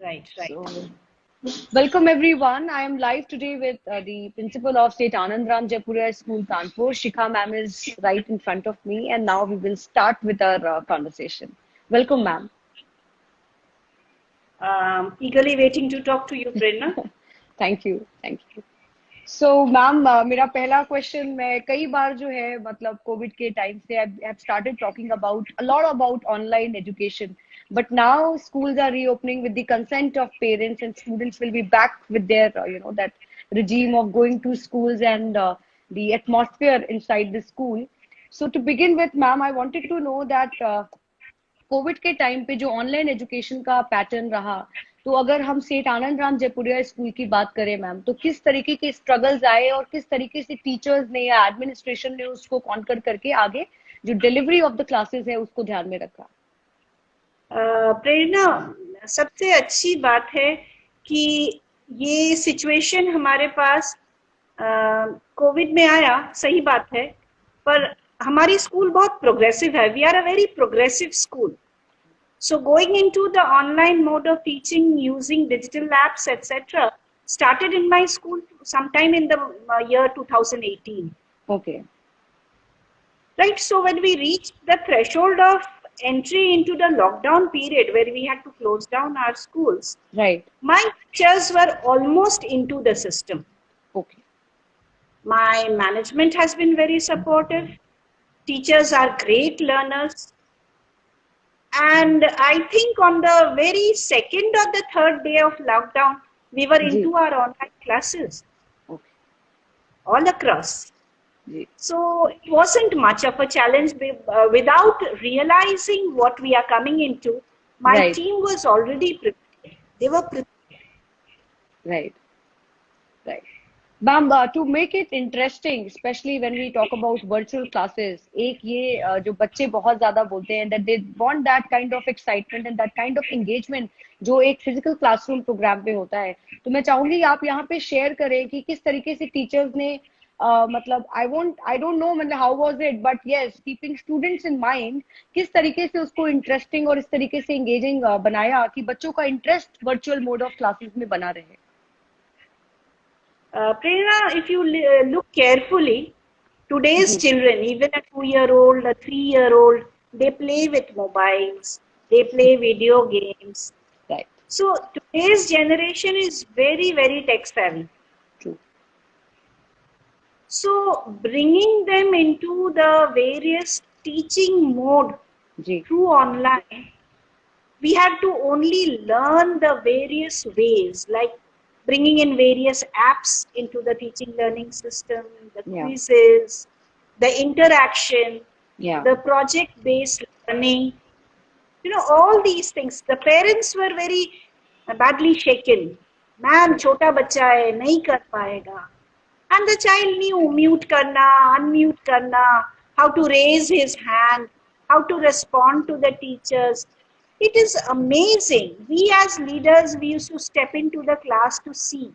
Right. So, welcome everyone. I am live today with the principal of Seth Anandram Jaipuria School, Kanpur. Shikha ma'am is right in front of me, and now we will start with our conversation. Welcome, ma'am. Eagerly waiting to talk to you, Prerna. Thank you. Thank you. So, ma'am, मेरा पहला question मैं कई बार जो है मतलब Covid के time से I have started talking about a lot about online education, but now schools are reopening with the consent of parents and students will be back with their that regime of going to schools and the atmosphere inside the school. So to begin with, ma'am, I wanted to know that Covid के time पे जो online education का pattern रहा, तो अगर हम सेठ आनंद Ram Jaipuria school की बात करें मैम, तो किस तरीके के स्ट्रगल्स आए और किस तरीके से टीचर्स ने या एडमिनिस्ट्रेशन ने उसको कॉन्कर करके आगे जो डिलीवरी ऑफ द क्लासेस है उसको ध्यान में रखा? प्रेरणा, सबसे अच्छी बात है कि ये सिचुएशन हमारे पास कोविड में आया, सही बात है, पर हमारी स्कूल बहुत प्रोग्रेसिव है. We are a very progressive school. So going into the online mode of teaching using digital apps, etc., started in my school sometime in the year 2018. Okay. Right. So when we reached the threshold of entry into the lockdown period where we had to close down our schools, right, my teachers were almost into the system. Okay. My management has been very supportive. Teachers are great learners. And I think on the very second or the third day of lockdown, we were into our online classes. Okay. All across. So it wasn't much of a challenge without realizing what we are coming into. My right. team was already prepared. They were prepared. Right. Right. Ma'am, to make it interesting, especially when we talk about virtual classes, एक ये जो बच्चे बहुत ज़्यादा बोलते हैं that they want that kind of excitement and that kind of engagement जो एक physical classroom program पे होता है. तो मैं चाहूँगी आप यहाँ पे share करें कि किस तरीके से teachers ने मतलब I don't know मतलब how was it, but yes, keeping students in mind, किस तरीके से उसको interesting और इस तरीके से engaging बनाया कि बच्चों का interest virtual mode of classes में बना रहे. Prerna, if you look carefully, today's children, even a 2-year-old, a 3-year-old, they play with mobiles, they play video games. Right. So today's generation is very, very tech savvy. True. So bringing them into the various teaching mode through online, we had to only learn the various ways, like bringing in various apps into the teaching learning system, the quizzes, the interaction, the project-based learning, all these things. The parents were very badly shaken. Ma'am, chota bacha hai, nahi kar paega. And the child knew mute karna, unmute karna, how to raise his hand, how to respond to the teachers. It is amazing. We as leaders, we used to step into the class to see,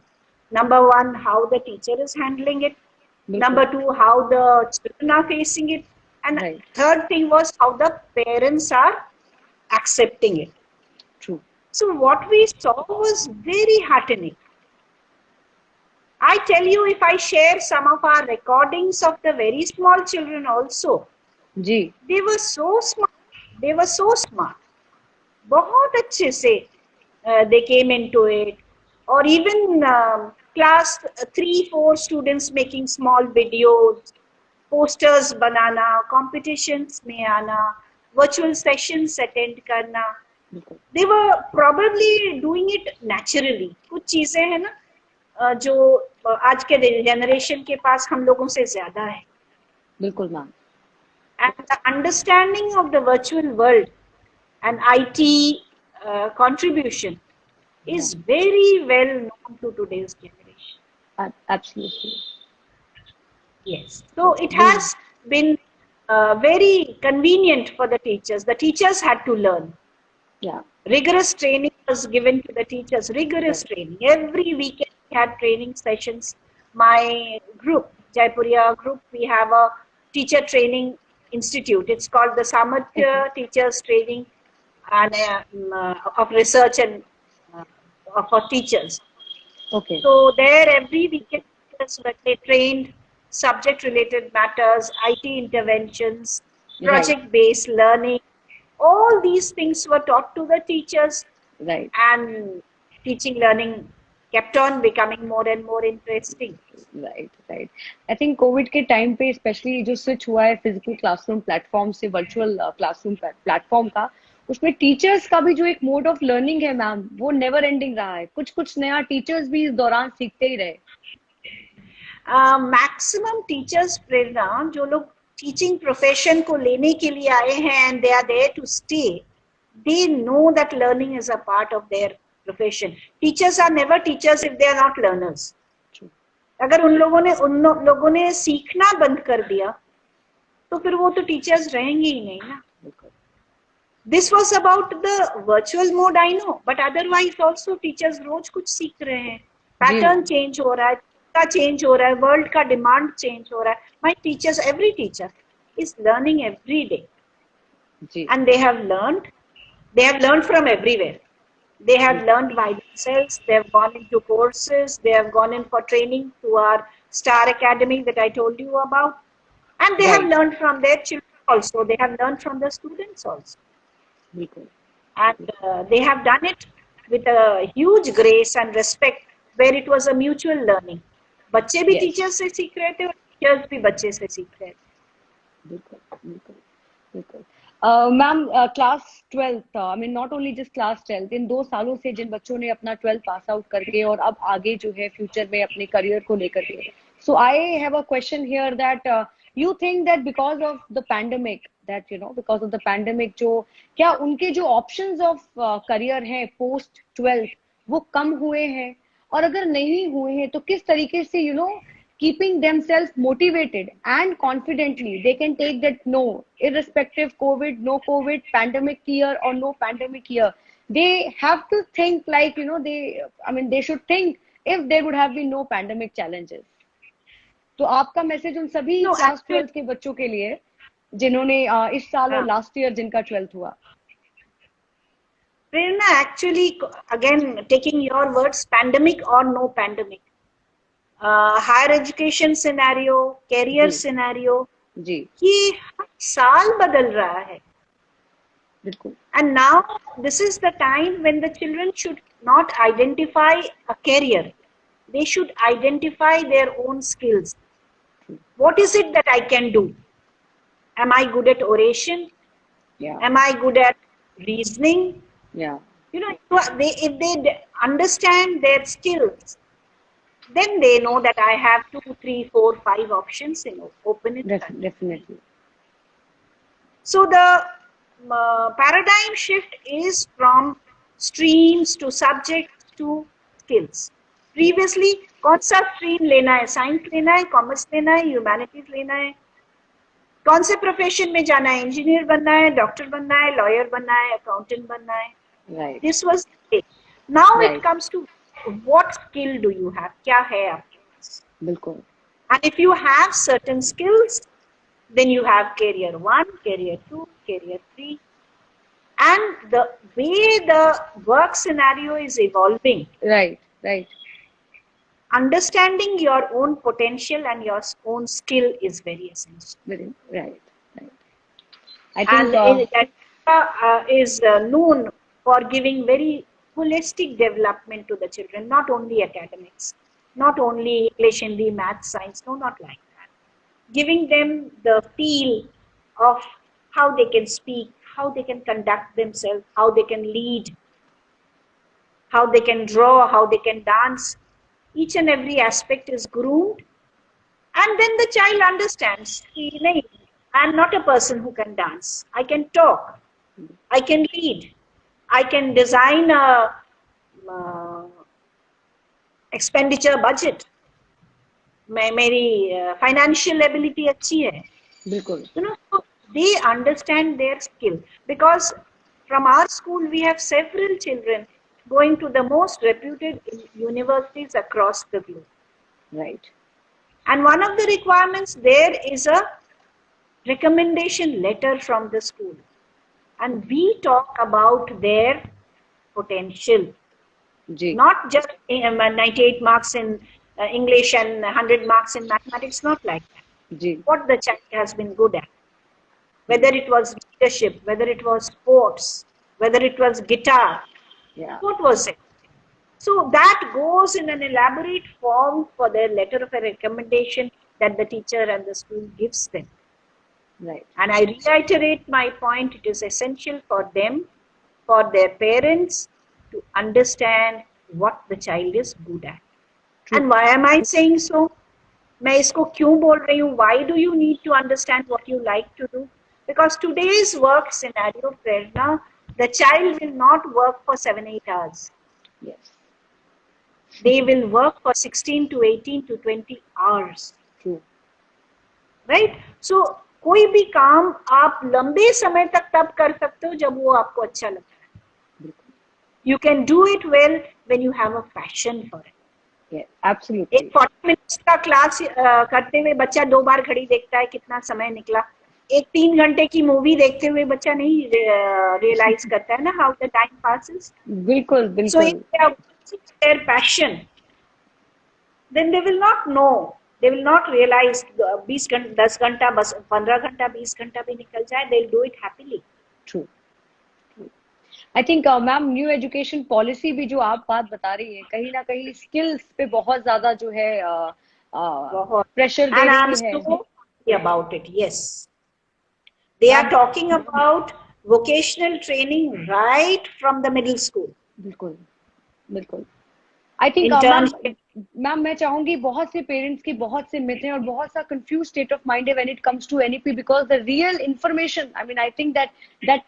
number one, how the teacher is handling it. Number two, how the children are facing it. And third thing was how the parents are accepting it. True. So what we saw was very heartening. I tell you, if I share some of our recordings of the very small children also, they were so smart. They were so smart. बहुत अच्छे से they came into it. Or even class 3-4 students making small videos, posters banana, competitions में आना, virtual sessions attend करना. They were probably doing it naturally. कुछ चीजें हैं ना जो आज के generation के पास हम लोगों से ज्यादा है. बिल्कुल ma'am. And the understanding of the virtual world and IT contribution is very well known to today's generation. Absolutely. Yes. So it has been very convenient for the teachers. The teachers had to learn. Yeah. Rigorous training was given to the teachers. Rigorous training. Every weekend we had training sessions. My group, Jaipuria group, we have a teacher training institute. It's called the Samarthya Teachers Training and of Research and for teachers. Okay. So there every weekend teachers were trained subject related matters, IT interventions, Right. project based learning. All these things were taught to the teachers, Right. and teaching learning kept on becoming more and more interesting. Right right I think Covid के time पे specially जो switch हुआ है physical classroom platform से virtual classroom platform का, उसमें teachers का भी जो एक मोड ऑफ लर्निंग है मैम, वो नेवर एंडिंग रहा है. कुछ कुछ नया टीचर्स भी इस दौरान सीखते ही रहे. मैक्सिमम टीचर्स प्रेरणा जो लोग टीचिंग प्रोफेशन को लेने के लिए आए हैं and they are there to stay, they know that learning is a part of their profession. Teachers are never teachers if they are not learners. अगर उन लोगों ने सीखना बंद कर दिया तो फिर वो तो टीचर्स रहेंगे ही नहीं ना. This was about the virtual mode I know, but otherwise also teachers रोज कुछ सीख रहे हैं. पैटर्न चेंज हो रहा है, चेंज हो रहा है, वर्ल्ड का डिमांड चेंज हो रहा है. My teachers, every teacher is learning every day and they have learned from everywhere. They have learned by themselves. They have gone into courses. They have gone in for training to our Star Academy that I told you about. And they have learned from their children also. They have learned from the students also. And they have done it with a huge grace and respect, where it was a mutual learning. बच्चे भी teachers से सीख रहे थे और teachers भी बच्चे से सीख रहे थे. बिल्कुल बिल्कुल बिल्कुल. Ma'am class 12th, I mean not only just class 12th, इन 2 सालों से जिन बच्चों ने अपना 12th पास आउट करके और अब आगे जो है फ्यूचर में अपने करियर को लेकर के, so I have a question here that you think that because of the pandemic, that you know because of the pandemic, जो क्या उनके जो ऑप्शंस ऑफ करियर हैं पोस्ट 12th वो कम हुए हैं, और अगर नहीं हुए हैं तो किस तरीके से you know keeping themselves motivated and confidently they can take that no, irrespective COVID, no COVID, pandemic year or no pandemic year, they have to think like, you know, they should think if there would have been no pandemic challenges. तो आपका message उन सभी class 12th के बच्चों के लिए जिन्होंने इस साल और लास्ट ईयर जिनका 12th हुआ. Prerna, actually again taking your words, pandemic or no pandemic, higher education scenario, career scenario, ये हर साल बदल रहा है. And now this is the time when the children should not identify a career. They should identify their own skills. What is it that I can do? Am I good at oration? Am I good at reasoning? You know, if they understand their skills, then they know that I have 2, 3, 4, 5 options in open it. Definitely. So the paradigm shift is from streams to subjects to skills. Previously, कौन सा stream लेना है? Science लेना है, commerce लेना है, humanities लेना है, कौन से profession में जाना है? Engineer बनना है, doctor बनना है, lawyer बनना है, accountant बनना है. This was it. Now it comes to what skill do you have? क्या है आपके पास? बिल्कुल. And if you have certain skills, then you have career 1, career 2, career 3. And the way the work scenario is evolving. Right. Understanding your own potential and your own skill is very essential. Right. I think that is known for giving very holistic development to the children, not only academics, not only English, Hindi, math, science, no, not like that. Giving them the feel of how they can speak, how they can conduct themselves, how they can lead, how they can draw, how they can dance. Each and every aspect is groomed, and then the child understands, I am not a person who can dance. I can talk, I can lead, I can design a expenditure budget. मेरी financial ability अच्छी है. बिल्कुल. You know, so they understand their skill, because from our school we have several children going to the most reputed universities across the globe. Right. And one of the requirements there is a recommendation letter from the school. And we talk about their potential. Ji. Not just 98 marks in English and 100 marks in mathematics, not like that. Ji. What the child has been good at, whether it was leadership, whether it was sports, whether it was guitar, what was it? So that goes in an elaborate form for their letter of a recommendation that the teacher and the school gives them. Right. And I reiterate my point, it is essential for them, for their parents to understand what the child is good at. True. And why am I saying so? मैं इसको क्यों बोल रही हूँ? Why do you need to understand what you like to do? Because today's work scenario, Prerna, the child will not work for 7-8 hours. Yes. They will work for 16 to 18 to 20 hours. True. Right? So कोई भी काम आप लंबे समय तक तब कर सकते हो जब वो आपको अच्छा लगता है. You can do it well when you have a passion for it. Yeah, absolutely. एक 40 minutes का क्लास करते हुए बच्चा 2 बार घड़ी देखता है कितना समय निकला. एक 3 घंटे की मूवी देखते हुए बच्चा नहीं रियलाइज करता है ना how the time passes. बिल्कुल बिल्कुल. So if they have their passion, then they will not know, they will not realize 10 घंटा 15 घंटा 20 घंटा भी निकल जाए, they'll do it happily. True. I think ma'am new education policy भी जो आप बात बता रही है कहीं ना कहीं स्किल्स पे बहुत ज्यादा जो है प्रेशर दे रही है. So about it, yes, they are talking about vocational training right from the middle school. बिल्कुल बिल्कुल. आई थिंक मैम मैं चाहूंगी बहुत से पेरेंट्स की बहुत से मिथ हैं और बहुत सा कंफ्यूज स्टेट ऑफ माइंड है when it comes to NEP because the real information I mean I think that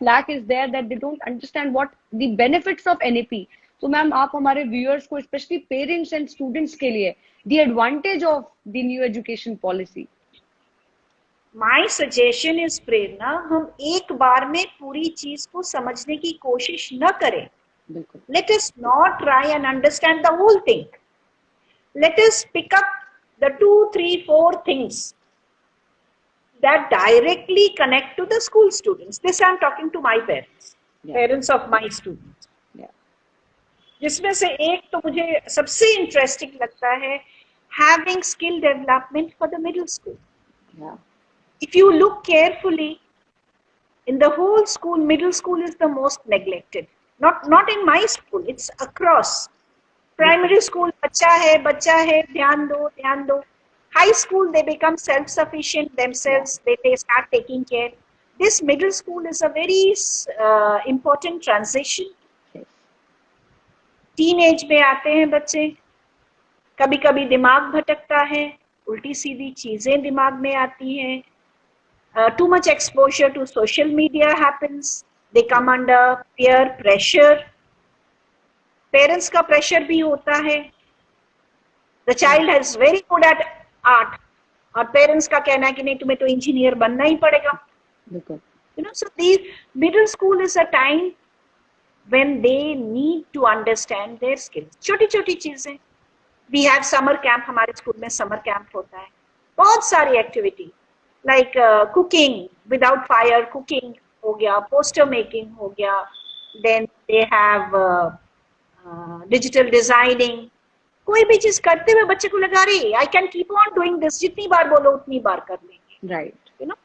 lack is there that they don't understand what the benefits of NEP. तो ma'am आप हमारे viewers को specially parents and students के लिए the advantage of the new education policy. My suggestion is Prerna, हम एक बार में पूरी चीज को समझने की कोशिश न करें. Let us not try and understand the whole thing. Let us pick up the 2, 3, 4 things that directly connect to the school students. This I am talking to my parents, parents of my students. जिसमें से एक तो मुझे सबसे interesting लगता है having skill development for the middle school. If you look carefully, in the whole school, middle school is the most neglected. Not in my school, it's across. Primary school, बच्चा है, ध्यान दो. High school, they become self-sufficient themselves, they start taking care. This middle school is a very important transition. Teenage में आते हैं बच्चे, कभी कभी दिमाग भटकता है, उल्टी सीधी चीजें दिमाग में आती हैं. Too much exposure to social media happens. They come under peer pressure. Parents का pressure भी होता है. The child is very good at art. और parents का कहना है कि नहीं तुम्हें तो engineer बनना ही पड़ेगा. You know, so the middle school is a time when they need to understand their skills. छोटी छोटी चीजें. We have summer camp, हमारे school में summer camp होता है. बहुत सारी activity like cooking without fire, cooking हो गया, पोस्टर मेकिंग हो गया, then they have digital designing. कोई भी चीज करते हुए बच्चे को लगा रही I can keep on doing this, जितनी बार बोलो उतनी बार कर लेंगे. Right. You know,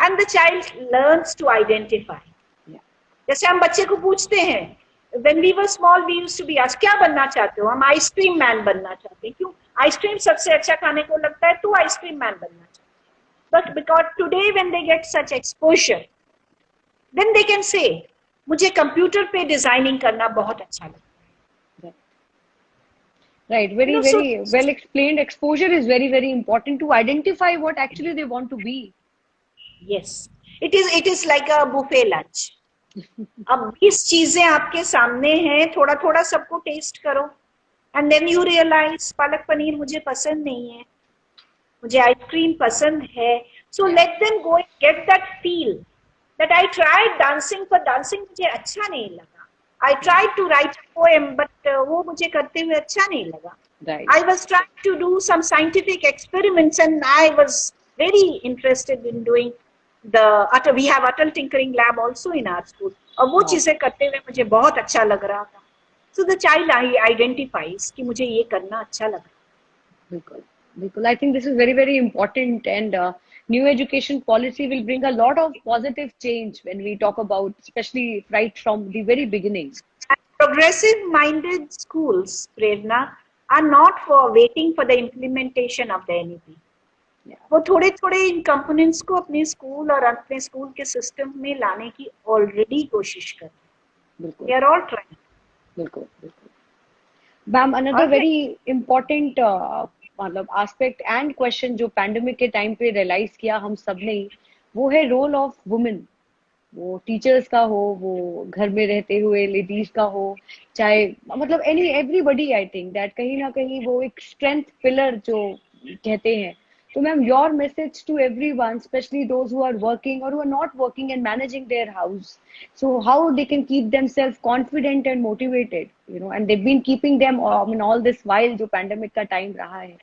and the child learns to identify. जैसे हम बच्चे को पूछते हैं when we were small we used to be asked क्या बनना चाहते हो? हम आइसक्रीम मैन बनना चाहते हैं. क्यों? आइसक्रीम सबसे अच्छा खाने को लगता है, तो आइसक्रीम मैन बनना चाहते हैं. But because today when they get such exposure, then they can say मुझे कंप्यूटर पे डिजाइनिंग करना बहुत अच्छा लगता है. Right, very well explained. Exposure is very important to identify what actually they want to be. Yes, it is like a buffet lunch. अब 20 चीजें आपके सामने हैं, थोड़ा थोड़ा सबको टेस्ट करो, and then you realize palak paneer मुझे पसंद नहीं है, मुझे आइसक्रीम पसंद है. So let them go and get that feel. That I tried dancing, पर dancing मुझे अच्छा नहीं लगा. I tried to write a poem, but वो मुझे करते हुए अच्छा नहीं लगा. Right. I was trying to do some scientific experiments, and I was very interested in doing we have Atal Tinkering Lab also in our school. और वो चीजें करते हुए मुझे बहुत अच्छा लग रहा था. So the child identifies कि मुझे ये करना अच्छा लगा. Because I think this is very, very important, and new education policy will bring a lot of positive change when we talk about, especially right from the very beginning. And progressive-minded schools, Prerna, are not for waiting for the implementation of the NEP. वो थोड़े थोड़े इन components को अपने school और अपने school के system में लाने की ऑलरेडी कोशिश कर रहे हैं. They are all trying. बिल्कुल बिल्कुल. मैम, another very important मतलब एस्पेक्ट एंड क्वेश्चन जो पैंडेमिक के टाइम पे रियलाइज किया हम सब ने, वो है रोल ऑफ वुमेन. वो टीचर्स का हो, वो घर में रहते हुए लेडीज का हो, चाहे मतलब एवरीबॉडी. आई थिंक दैट कहीं ना कहीं वो एक स्ट्रेंथ पिलर जो कहते हैं. तो ma'am, your message to everyone, specially those who are working और who are not working and managing their house, so how they can keep themselves confident and motivated, you know, and they've been keeping them in all this while जो pandemic का time रहा है.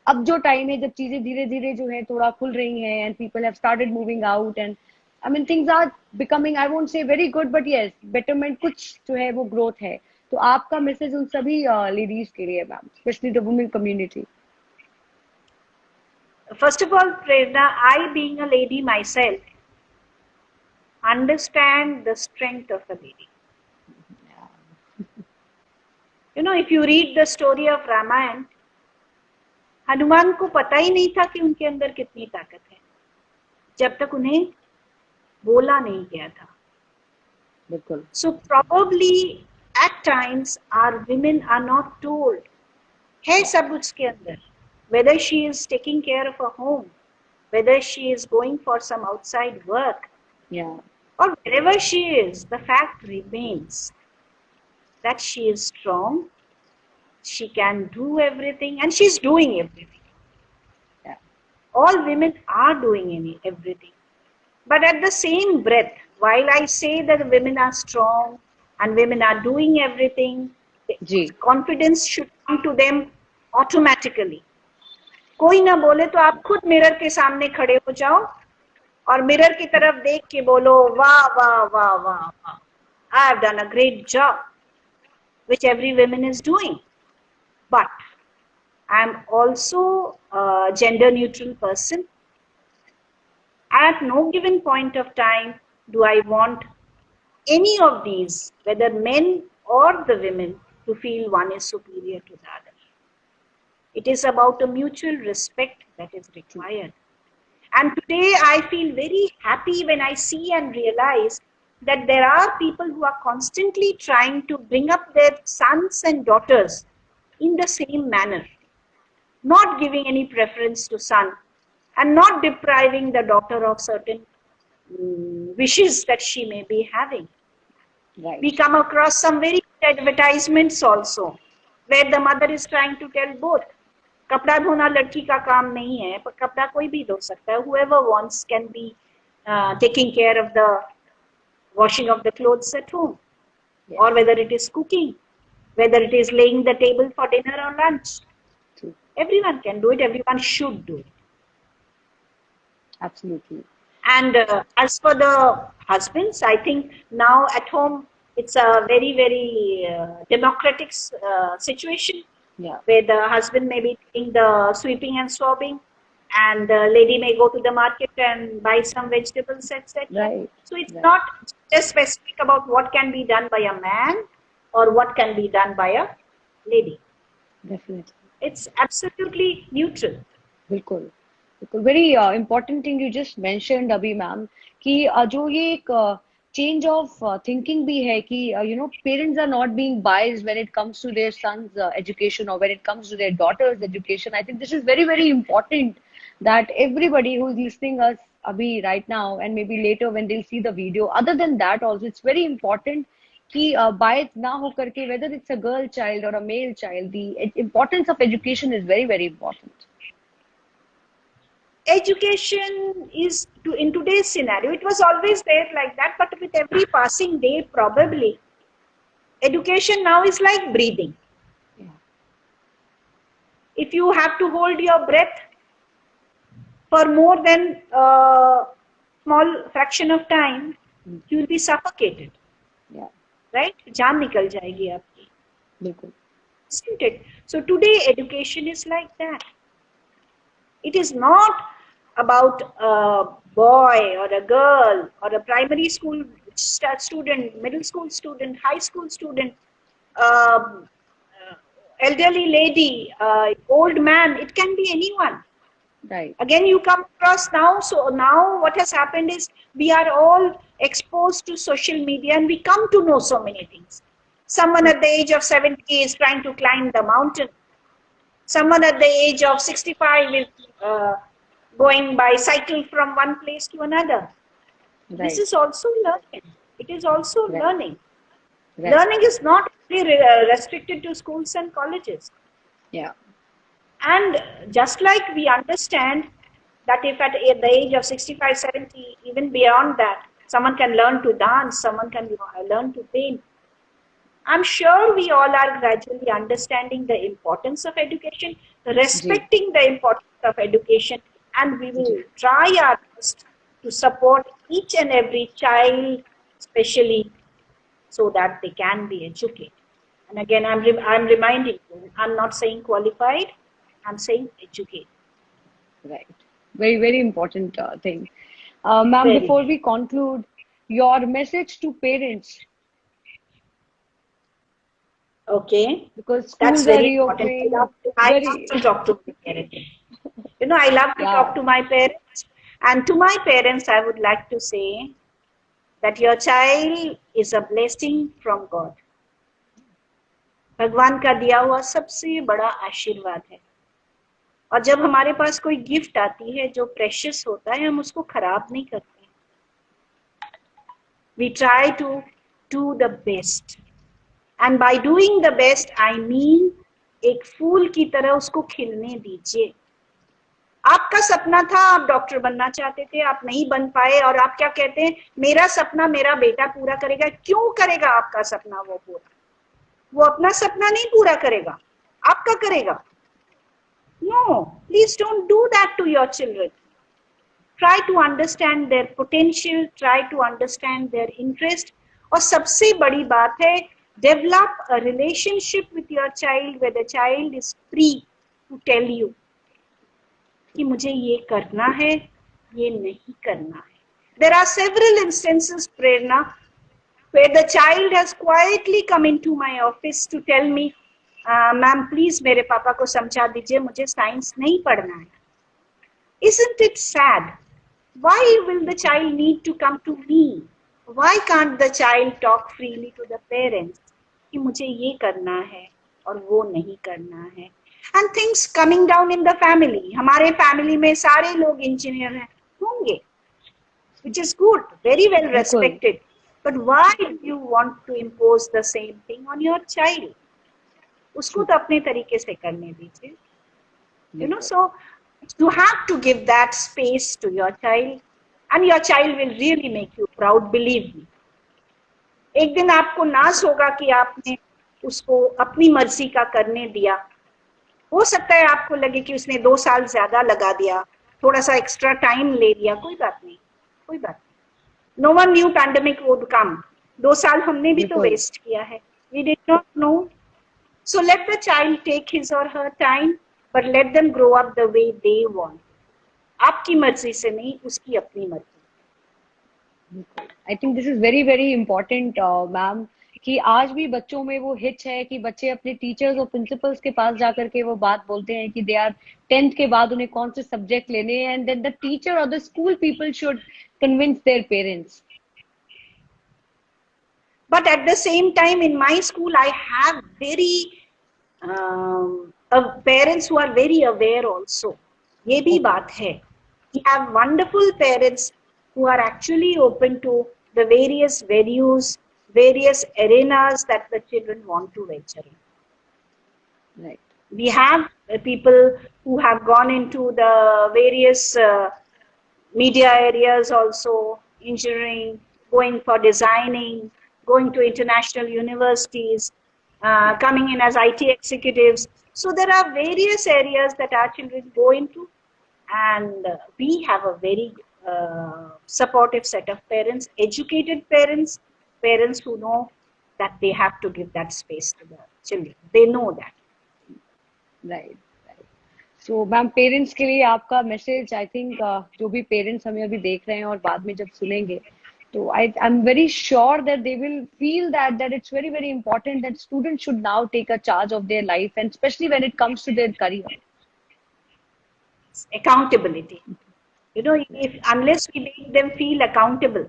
अब जो time है जब चीजें धीरे धीरे जो है थोड़ा खुल रही हैं and people have started moving out and I mean things are becoming, I won't say very good, but yes, betterment कुछ जो है वो growth है. तो आपका मैसेज उन सभी लेडीज के लिए ma'am, specially the women community. First of all, Prerna, I being a lady myself, understand the strength of a lady. You know, if you read the story of Ramayana, Hanuman को पता ही नहीं था कि उनके अंदर कितनी ताकत है, जब तक उन्हें बोला नहीं गया था. बिल्कुल. So probably at times our women are not told, है सब उसके अंदर, whether she is taking care of a home, whether she is going for some outside work, or wherever she is, the fact remains that she is strong, she can do everything, and she's doing everything. All women are doing everything. But at the same breath, while I say that women are strong and women are doing everything, confidence should come to them automatically. कोई ना बोले तो आप खुद mirror के सामने खड़े हो जाओ और मिरर की तरफ देख के बोलो, वाह वाह वाह वाह वाह, I have done a great job, which every woman is doing. But I am also a gender neutral person. At no given point of time do I want any of these, whether men or the women, to feel one is superior to the other. It is about a mutual respect that is required. And today I feel very happy when I see and realize that there are people who are constantly trying to bring up their sons and daughters in the same manner, not giving any preference to son and not depriving the daughter of certain wishes that she may be having. Right. We come across some very good advertisements also, where the mother is trying to tell both, कपड़ा धोना लड़की का काम नहीं है, पर कपड़ा कोई भी धो सकता है. Whoever wants can be taking care of the washing of the clothes at home, or whether it is cooking, whether it is laying the table for dinner or lunch. Everyone can do it. Everyone should do it. Absolutely. And as for the husbands, I think now at home it's a very, very democratic situation. Where the husband may be doing the sweeping and swabbing, and the lady may go to the market and buy some vegetables, etc. Right. So it's not just specific about what can be done by a man or what can be done by a lady. Definitely. It's absolutely neutral. बिल्कुल. Very important thing you just mentioned, Abhi ma'am, कि जो ये एक change of thinking भी है कि you know, parents are not being biased when it comes to their son's education or when it comes to their daughter's education. I think this is very, very important that everybody who is listening us Abhi right now and maybe later when they'll see the video, other than that also, it's very important कि bias ना हो करके, whether it's a girl child or a male child, the importance of education is very, very important. Education is, in today's scenario, it was always there like that, but with every passing day, probably, education now is like breathing. If you have to hold your breath for more than a small fraction of time, you will be suffocated. Right? जान निकल जाएगी आपकी. Isn't it? So today education is like that. It is not about a boy or a girl or a primary school student, middle school student, high school student, um, elderly lady, old man. It can be anyone. Right. Again, you come across now. So now what has happened is we are all exposed to social media and we come to know so many things. Someone at the age of 70 is trying to climb the mountain. Someone at the age of 65 is going by cycle from one place to another. Right. This is also learning. It is also Right. learning. Right. Learning is not only restricted to schools and colleges. Yeah. And just like we understand that if at the age of 65, 70, even beyond that, someone can learn to dance, someone can learn to paint. I'm sure we all are gradually understanding the importance of education, respecting the importance of education, and we will try our best to support each and every child, especially so that they can be educated. And again, I'm reminding you, I'm not saying qualified, I'm saying educated. Right. Very, very important thing. Ma'am, before we conclude, your message to parents. Okay. Because that's schools very are important. reopening. I love to talk to my parents. You know, I love to talk to my parents. And to my parents, I would like to say that your child is a blessing from God. भगवान का दिया हुआ सबसे बड़ा आशीर्वाद है. और जब हमारे पास कोई गिफ्ट आती है जो प्रेशियस होता है, हम उसको खराब नहीं करते. We try to do the best. And by doing the best, I mean एक फूल की तरह उसको खिलने दीजिए. आपका सपना था, आप डॉक्टर बनना चाहते थे, आप नहीं बन पाए, और आप क्या कहते हैं, मेरा सपना मेरा बेटा पूरा करेगा. क्यों करेगा आपका सपना वो पूरा? वो अपना सपना नहीं पूरा करेगा, आपका करेगा. No, please don't do that to your children. Try to understand their potential, try to understand their interest. और सबसे बड़ी बात है, develop a relationship with your child where the child is free to tell you कि मुझे ये करना है, ये नहीं करना है. There are several instances, Prerna, where the child has quietly come into my office to tell me, ma'am, please मेरे पापा को समझा दीजिए, मुझे साइंस नहीं पढ़ना है. Isn't it sad? Why will the child need to come to me? Why can't the child talk freely to the parents कि मुझे ये करना है और वो नहीं करना है? And things coming down in the family. हमारे family में सारे लोग इंजीनियर हैं, होंगे, which is good, very well respected. But why do you want to impose the same thing on your child? उसको तो अपने तरीके से करने दीजिए. You know, so you have to give that space to your child, and your child will really make you proud, believe me. एक दिन आपको नाज होगा कि आपने उसको अपनी मर्जी का करने दिया. हो सकता है आपको लगे कि उसने 2 साल ज्यादा लगा दिया, थोड़ा सा एक्स्ट्रा टाइम ले लिया, कोई बात नहीं, कोई बात नहीं. No one knew pandemic would come. 2 साल हमने भी तो वेस्ट किया है. We did not know. So let the child take his or her time, but let them grow up the way they want. आपकी मर्जी से नहीं, उसकी अपनी मर्जी. I think this is very, very important, ma'am, कि आज भी बच्चों में वो हिच है कि बच्चे अपने टीचर्स और प्रिंसिपल्स के पास जाकर के वो बात बोलते हैं कि दे आर 10th के बाद उन्हें कौन से सब्जेक्ट लेने हैं, एंड देन द टीचर और the school people should convince their parents. But at the same time, in my school, I have very parents who are very aware also. ये भी बात है. We have wonderful parents who are actually open to the various venues, various arenas that the children want to venture in. Right. We have people who have gone into the various media areas also, engineering, going for designing, going to international universities, coming in as IT executives. So there are various areas that our children go into, and we have a very supportive set of parents, educated parents, parents who know that they have to give that space to the children. They know that. Right. So ma'am parents के लिए आपका message, I think जो भी parents हमें अभी देख रहे हैं और बाद में जब सुनेंगे, तो I am very sure that they will feel that it's very very important that students should now take a charge of their life and specially when it comes to their career. Accountability. You know, if unless we make them feel accountable,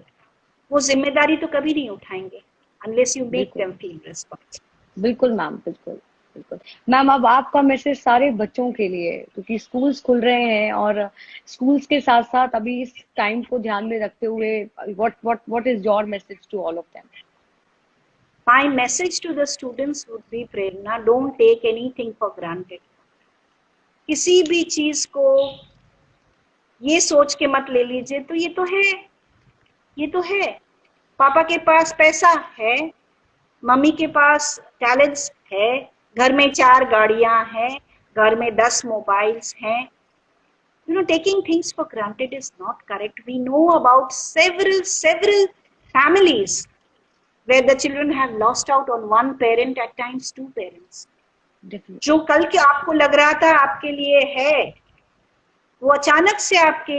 वो जिम्मेदारी तो कभी नहीं उठाएंगे unless you make them feel responsible. बिल्कुल ma'am, बिल्कुल. Ma'am अब आपका मैसेज सारे बच्चों के लिए, क्योंकि स्कूल्स खुल रहे हैं और स्कूल्स के साथ साथ अभी इस टाइम को ध्यान में रखते हुए what is your message to all of them? My message to the students would be, Prerna, don't take anything for granted. किसी भी चीज को ये सोच के मत ले लीजिए तो ये तो है, पापा के पास पैसा है, मम्मी के पास टैलेंट्स है, घर में 4 गाड़ियां हैं, घर में 10 मोबाइल्स हैं. You know, taking things for granted is not correct. We know about several families where the children have lost out on one parent, at times 2 parents. जो कल के आपको लग रहा था आपके लिए है, वो अचानक से आपके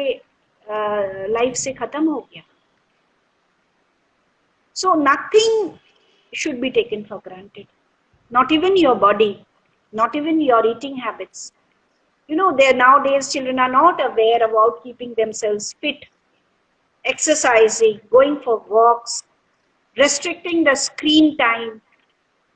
लाइफ से खत्म हो गया. So nothing should be taken for granted. Not even your body, not even your eating habits. You know, nowadays children are not aware about keeping themselves fit, exercising, going for walks, restricting the screen time.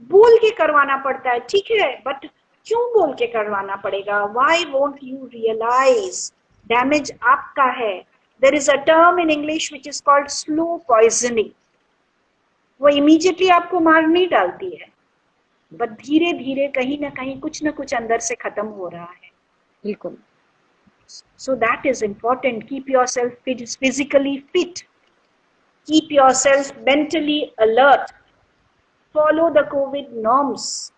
बोल के करवाना पड़ता है, ठीक है, but क्यों बोल के करवाना पड़ेगा? Why won't you realize damage आपका है? There is a term in English which is called slow poisoning. वो immediately आपको मार नहीं डालती है, बट धीरे धीरे कहीं ना कहीं कुछ ना कुछ अंदर से खत्म हो रहा है. बिल्कुल. So that is important. Keep yourself physically fit. Keep yourself mentally alert. Follow the COVID norms.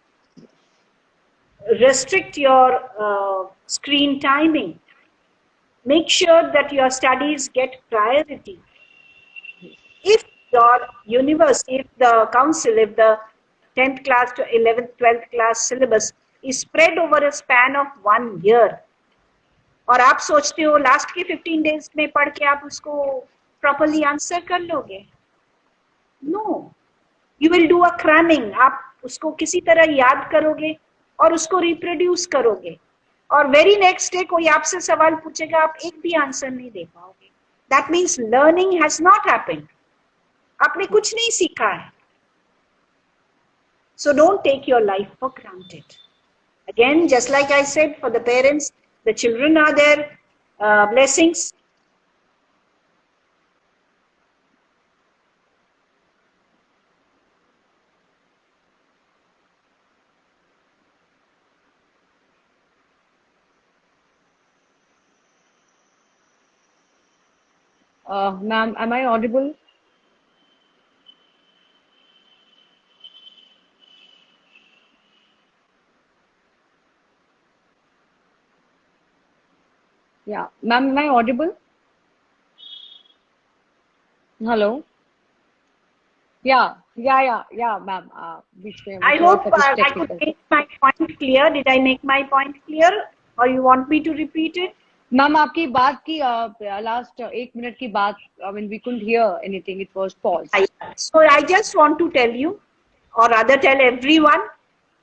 Restrict your screen timing. Make sure that your studies get priority. If your university, if the council, if the 10th class to 11th, 12th class syllabus is spread over a span of 1 year, और आप सोचते हो last के 15 days में पढ़ के आप उसको properly आंसर कर लोगे? No, you will do a cramming. आप उसको किसी तरह याद करोगे और उसको reproduce करोगे, और very next day कोई आपसे सवाल पूछेगा, आप एक भी आंसर नहीं दे पाओगे. That means learning has not happened. आपने कुछ नहीं सीखा है. So don't take your life for granted. Again, just like I said, for the parents, the children are their blessings. Ma'am, am I audible? Yeah, ma'am, am I audible? Hello? Yeah, ma'am. I hope I could make my point clear. Did I make my point clear, or you want me to repeat it? Ma'am आपकी बात की last 1 minute की बात, I mean we couldn't hear anything, it was paused. So I just want to tell you, or rather tell everyone,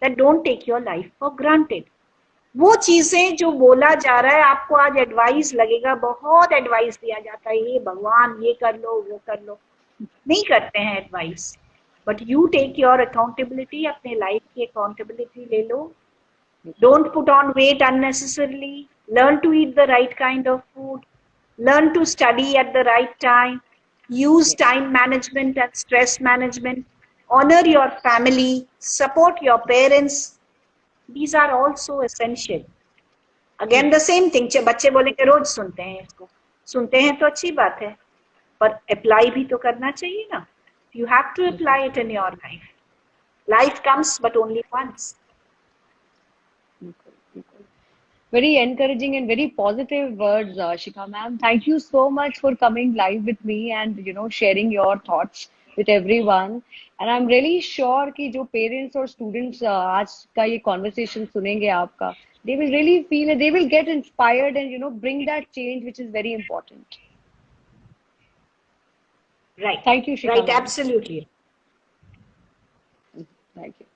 that don't take your life for granted. वो चीजें जो बोला जा रहा है, आपको आज एडवाइस लगेगा, बहुत एडवाइस दिया जाता है, ये भगवान ये कर लो वो कर लो, नहीं करते हैं advice. But you take your accountability, अपने लाइफ की अकाउंटेबिलिटी ले लो. Don't put on weight unnecessarily. Learn to eat the right kind of food. Learn to study at the right time. Use time management and stress management. Honor your family. Support your parents. These are also essential. Again, the same thing. बच्चे बोलेंगे रोज सुनते हैं इसको. सुनते हैं तो अच्छी बात है, पर apply भी तो करना चाहिए ना. You have to apply it in your life. Life comes but only once. Very encouraging and very positive words, Shikha ma'am. Thank you so much for coming live with me and sharing your thoughts with everyone. And I'm really sure कि जो parents और students आज का ये conversation सुनेंगे आपका, they will really feel, they will get inspired and, you know, bring that change, which is very important. Right. Thank you, Shikha. Right, absolutely. Thank you.